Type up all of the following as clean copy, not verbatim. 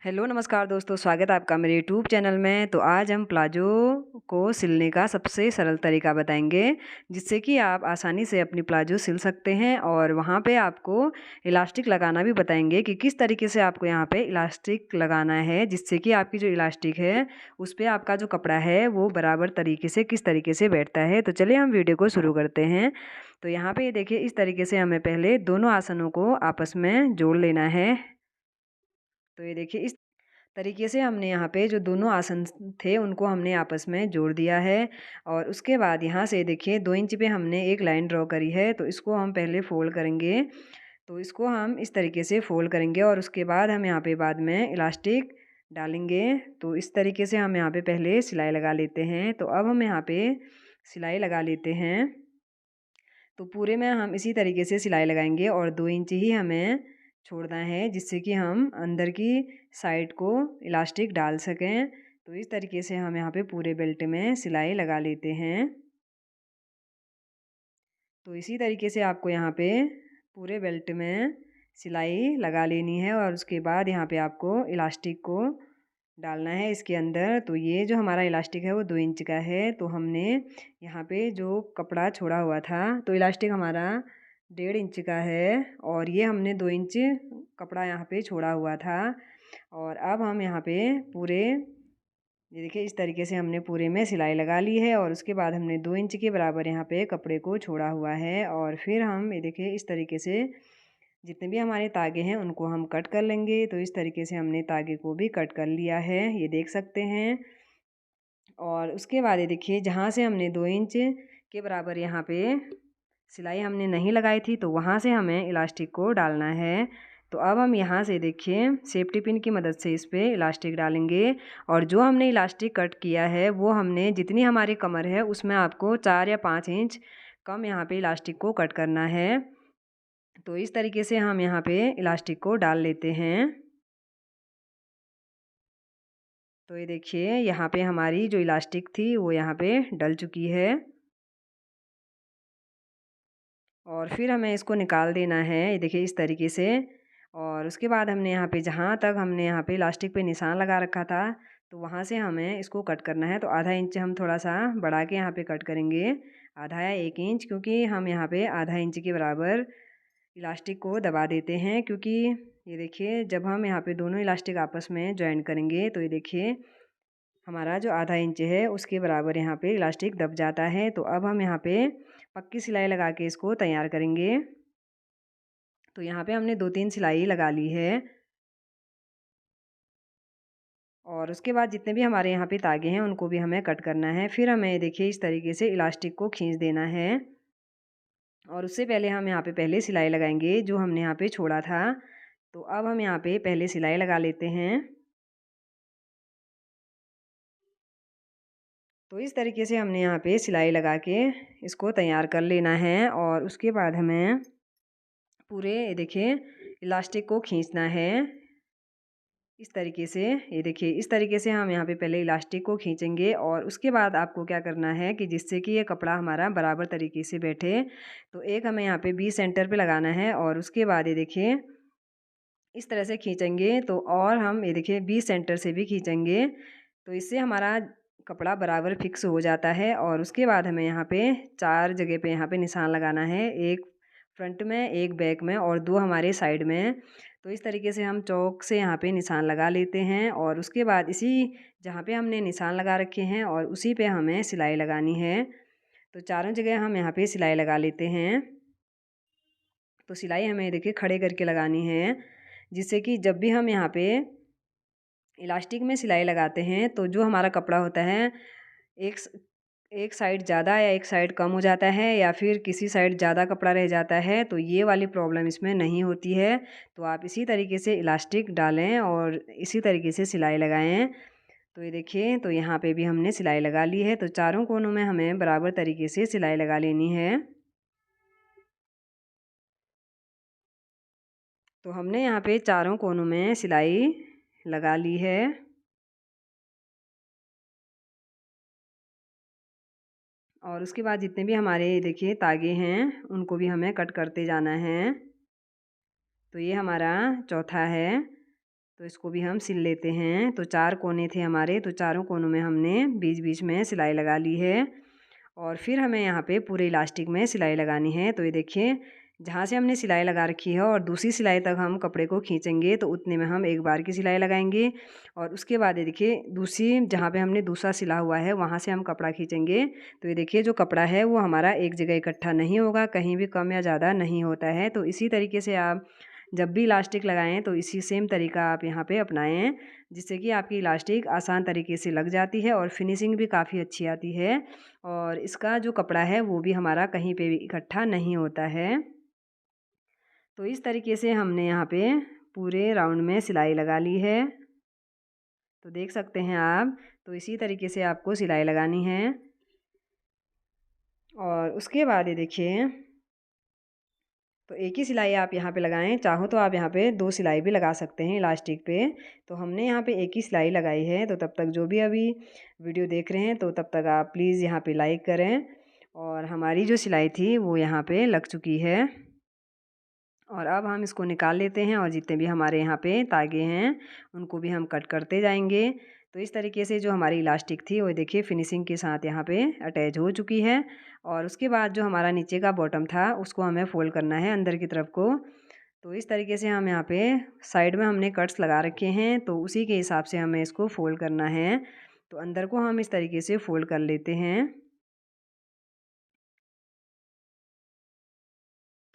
Hello नमस्कार दोस्तों, स्वागत है आपका मेरे यूट्यूब चैनल में। तो आज हम प्लाजो को सिलने का सबसे सरल तरीका बताएंगे, जिससे कि आप आसानी से अपनी प्लाजो सिल सकते हैं। और वहाँ पे आपको इलास्टिक लगाना भी बताएंगे कि किस तरीके से आपको यहाँ पे इलास्टिक लगाना है, जिससे कि आपकी जो इलास्टिक है उस पर आपका जो कपड़ा है वो बराबर तरीके से किस तरीके से बैठता है। तो चलिए हम वीडियो को शुरू करते हैं। तो यहाँ पे देखिए, इस तरीके से हमें पहले दोनों आसनों को आपस में जोड़ लेना है। तो ये देखिए, इस तरीके से हमने यहाँ पे जो दोनों आसन थे उनको हमने आपस में जोड़ दिया है। और उसके बाद यहाँ से देखिए 2 इंच पे हमने एक लाइन ड्रॉ करी है, तो इसको हम पहले फोल्ड करेंगे। तो इसको हम इस तरीके से फोल्ड करेंगे और उसके बाद हम यहाँ पे बाद में इलास्टिक डालेंगे। तो इस तरीके से हम यहाँ पे पहले सिलाई लगा लेते हैं। तो अब हम यहाँ पे सिलाई लगा लेते हैं। तो पूरे में हम इसी तरीके से सिलाई लगाएंगे और 2 इंच ही हमें छोड़ना है, जिससे कि हम अंदर की साइड को इलास्टिक डाल सकें। तो इस तरीके से हम यहाँ पे पूरे बेल्ट में सिलाई लगा लेते हैं। तो इसी तरीके से आपको यहाँ पे पूरे बेल्ट में सिलाई लगा लेनी है और उसके बाद यहाँ पे आपको इलास्टिक को डालना है इसके अंदर। तो ये जो हमारा इलास्टिक है वो 2 इंच का है। तो हमने यहाँ पे जो कपड़ा छोड़ा हुआ था, तो इलास्टिक हमारा 1.5 इंच का है और ये हमने 2 इंच कपड़ा यहाँ पे छोड़ा हुआ था। और अब हम यहाँ पे पूरे, ये देखिए, इस तरीके से हमने पूरे में सिलाई लगा ली है और उसके बाद हमने 2 इंच के बराबर यहाँ पे कपड़े को छोड़ा हुआ है। और फिर हम ये देखिए इस तरीके से जितने भी हमारे तागे हैं उनको हम कट कर लेंगे। तो इस तरीके से हमने तागे को भी कट कर लिया है, ये देख सकते हैं। और उसके बाद ये देखिए, जहाँ से हमने 2 इंच के बराबर यहाँ पे सिलाई हमने नहीं लगाई थी, तो वहाँ से हमें इलास्टिक को डालना है। तो अब हम यहाँ से देखिए सेफ्टी पिन की मदद से इस पर इलास्टिक डालेंगे। और जो हमने इलास्टिक कट किया है वो हमने, जितनी हमारी कमर है उसमें आपको 4 या 5 इंच कम यहाँ पे इलास्टिक को कट करना है। तो इस तरीके से हम यहाँ पे इलास्टिक को डाल लेते हैं। तो ये देखिए, यहाँ पे हमारी जो इलास्टिक थी वो यहाँ पे डल चुकी है। और फिर हमें इसको निकाल देना है, ये देखिए इस तरीके से। और उसके बाद हमने यहाँ पे, जहाँ तक हमने यहाँ पे इलास्टिक पे निशान लगा रखा था, तो वहाँ से हमें इसको कट करना है। तो आधा इंच हम थोड़ा सा बढ़ा के यहाँ पे कट करेंगे, आधा या 1 इंच, क्योंकि हम यहाँ पे आधा इंच के बराबर इलास्टिक को दबा देते हैं। क्योंकि ये देखिए, जब हम यहाँ पे दोनों इलास्टिक आपस में जॉइन करेंगे तो ये देखिए हमारा जो आधा इंच है उसके बराबर यहाँ पे इलास्टिक दब जाता है। तो अब हम यहाँ पे पक्की सिलाई लगा के इसको तैयार करेंगे। तो यहाँ पे हमने 2-3 सिलाई लगा ली है। और उसके बाद जितने भी हमारे यहाँ पे तागे हैं उनको भी हमें कट करना है। फिर हमें देखिए इस तरीके से इलास्टिक को खींच देना है। और उससे पहले हम यहाँ पे पहले सिलाई लगाएंगे जो हमने यहाँ पे छोड़ा था। तो अब हम यहाँ पे पहले सिलाई लगा लेते हैं। तो इस तरीके से हमने यहाँ पे सिलाई लगा के इसको तैयार कर लेना है। और उसके बाद हमें पूरे, देखिए, इलास्टिक को खींचना है इस तरीके से। ये देखिए इस तरीके से हम यहाँ पे पहले इलास्टिक को खींचेंगे और उसके बाद आपको क्या करना है कि जिससे कि ये कपड़ा हमारा बराबर तरीके से बैठे, तो एक हमें यहाँ पे 20 सेंटर पे लगाना है। और उसके बाद ये देखिए इस तरह से खींचेंगे, तो और हम ये देखिए 20 सेंटर से भी खींचेंगे, तो इससे हमारा कपड़ा बराबर फिक्स हो जाता है। और उसके बाद हमें यहाँ पे 4 जगह पे यहाँ पे निशान लगाना है, एक फ्रंट में, एक बैक में और 2 हमारे साइड में। तो इस तरीके से हम चौक से यहाँ पे निशान लगा लेते हैं। और उसके बाद इसी जहाँ पे हमने निशान लगा रखे हैं और उसी पे हमें सिलाई लगानी है। तो चारों जगह हम यहाँ पे सिलाई लगा लेते हैं। तो सिलाई हमें देखिए खड़े करके लगानी है, जिससे कि जब भी हम यहाँ पे इलास्टिक में सिलाई लगाते हैं तो जो हमारा कपड़ा होता है, एक एक साइड ज़्यादा या एक साइड कम हो जाता है, या फिर किसी साइड ज़्यादा कपड़ा रह जाता है, तो ये वाली प्रॉब्लम इसमें नहीं होती है। तो आप इसी तरीके से इलास्टिक डालें और इसी तरीके से सिलाई लगाएं। तो ये देखिए, तो यहाँ पे भी हमने सिलाई लगा ली है। तो चारों कोनों में हमें बराबर तरीके से सिलाई लगा लेनी है। तो हमने यहाँ पे चारों कोनों में सिलाई लगा ली है। और उसके बाद जितने भी हमारे देखिए तागे हैं उनको भी हमें कट करते जाना है। तो ये हमारा चौथा है। तो इसको भी हम सिल लेते हैं। तो 4 कोने थे हमारे, तो चारों कोनों में हमने बीच-बीच में सिलाई लगा ली है और फिर हमें यहाँ पे पूरे इलास्टिक में सिलाई लगानी है। तो ये देखिए, जहाँ से हमने सिलाई लगा रखी है और दूसरी सिलाई तक हम कपड़े को खींचेंगे तो उतने में हम एक बार की सिलाई लगाएंगे और उसके बाद ये देखिए दूसरी जहाँ पे हमने दूसरा सिला हुआ है वहाँ से हम कपड़ा खींचेंगे। तो ये देखिए जो कपड़ा है वो हमारा एक जगह इकट्ठा नहीं होगा, कहीं भी कम या ज़्यादा नहीं होता है। तो इसी तरीके से आप जब भी इलास्टिक लगाएं तो इसी सेम तरीका आप यहाँ पे अपनाएं, जिससे कि आपकी इलास्टिक आसान तरीके से लग जाती है और फिनिशिंग भी काफ़ी अच्छी आती है और इसका जो कपड़ा है वो भी हमारा कहीं पे भी इकट्ठा नहीं होता है। तो इस तरीके से हमने यहाँ पे पूरे राउंड में सिलाई लगा ली है। तो देख सकते हैं आप, तो इसी तरीके से आपको सिलाई लगानी है और उसके बाद ये देखिए, तो एक ही सिलाई आप यहाँ पे लगाएं, चाहो तो आप यहाँ पे 2 सिलाई भी लगा सकते हैं इलास्टिक पे। तो हमने यहाँ पे एक ही सिलाई लगाई है। तो तब तक जो भी अभी वीडियो देख रहे हैं तो तब तक आप प्लीज़ यहाँ पे लाइक करें और हमारी जो सिलाई थी वो यहाँ पे लग चुकी है और अब हम इसको निकाल लेते हैं और जितने भी हमारे यहाँ पे तागे हैं उनको भी हम कट करते जाएंगे। तो इस तरीके से जो हमारी इलास्टिक थी वो देखिए फिनिशिंग के साथ यहाँ पे अटैच हो चुकी है और उसके बाद जो हमारा नीचे का बॉटम था उसको हमें फोल्ड करना है अंदर की तरफ को। तो इस तरीके से हम यहाँ पे साइड में हमने कट्स लगा रखे हैं तो उसी के हिसाब से हमें इसको फोल्ड करना है। तो अंदर को हम इस तरीके से फोल्ड कर लेते हैं।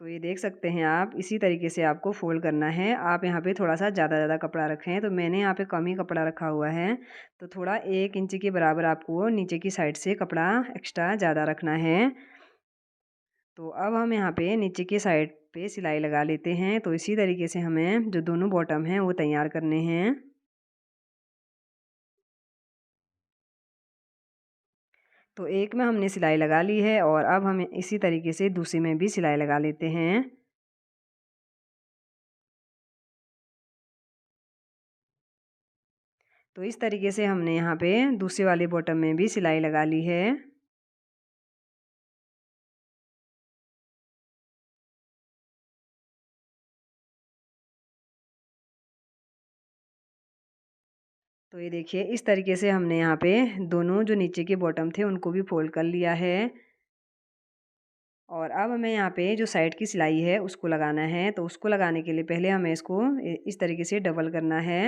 तो ये देख सकते हैं आप, इसी तरीके से आपको फ़ोल्ड करना है। आप यहाँ पे थोड़ा-सा ज़्यादा कपड़ा रखें, तो मैंने यहाँ पे कम ही कपड़ा रखा हुआ है। तो थोड़ा 1 इंच के बराबर आपको नीचे की साइड से कपड़ा एक्स्ट्रा ज़्यादा रखना है। तो अब हम यहाँ पे नीचे की साइड पे सिलाई लगा लेते हैं। तो इसी तरीके से हमें जो दोनों बॉटम हैं वो तैयार करने हैं। तो एक में हमने सिलाई लगा ली है और अब हम इसी तरीके से दूसरे में भी सिलाई लगा लेते हैं। तो इस तरीके से हमने यहाँ पे दूसरे वाले बॉटम में भी सिलाई लगा ली है। तो ये देखिए इस तरीके से हमने यहाँ पे दोनों जो नीचे के बॉटम थे उनको भी फोल्ड कर लिया है और अब हमें यहाँ पे जो साइड की सिलाई है उसको लगाना है। तो उसको लगाने के लिए पहले हमें इसको इस तरीके से डबल करना है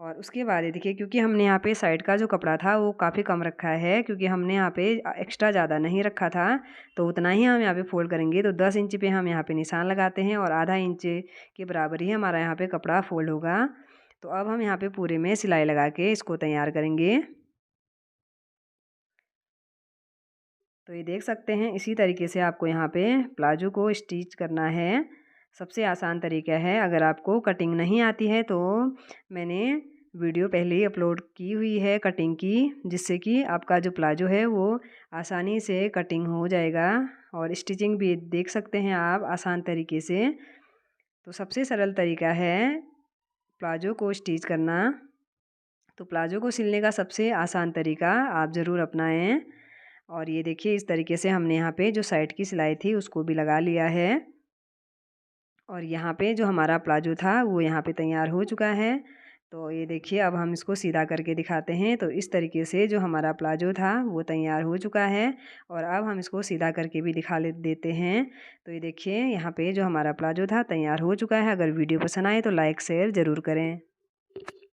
और उसके बाद ये देखिए, क्योंकि हमने यहाँ पे साइड का जो कपड़ा था वो काफ़ी कम रखा है, क्योंकि हमने यहाँ पे एक्स्ट्रा ज़्यादा नहीं रखा था, तो उतना ही हम यहाँ पे फोल्ड करेंगे। तो 10 इंच पे हम यहाँ पे निशान लगाते हैं और आधा इंच के बराबर ही हमारा यहाँ पे कपड़ा फोल्ड होगा। तो अब हम यहाँ पे पूरे में सिलाई लगा के इसको तैयार करेंगे। तो ये देख सकते हैं इसी तरीके से आपको यहाँ पे प्लाजो को स्टिच करना है। सबसे आसान तरीका है। अगर आपको कटिंग नहीं आती है तो मैंने वीडियो पहले ही अपलोड की हुई है कटिंग की, जिससे कि आपका जो प्लाजो है वो आसानी से कटिंग हो जाएगा और स्टिचिंग भी देख सकते हैं आप आसान तरीके से। तो सबसे सरल तरीका है प्लाजो को स्टिच करना। तो प्लाजो को सिलने का सबसे आसान तरीका आप ज़रूर अपनाएं। और ये देखिए इस तरीके से हमने यहाँ पे जो साइड की सिलाई थी उसको भी लगा लिया है और यहाँ पे जो हमारा प्लाजो था वो यहाँ पे तैयार हो चुका है। तो ये देखिए अब हम इसको सीधा करके दिखाते हैं। तो इस तरीके से जो हमारा प्लाजो था वो तैयार हो चुका है और अब हम इसको सीधा करके भी दिखा ले देते हैं। तो ये देखिए यहाँ पे जो हमारा प्लाजो था तैयार हो चुका है। अगर वीडियो पसंद आए तो लाइक शेयर ज़रूर करें।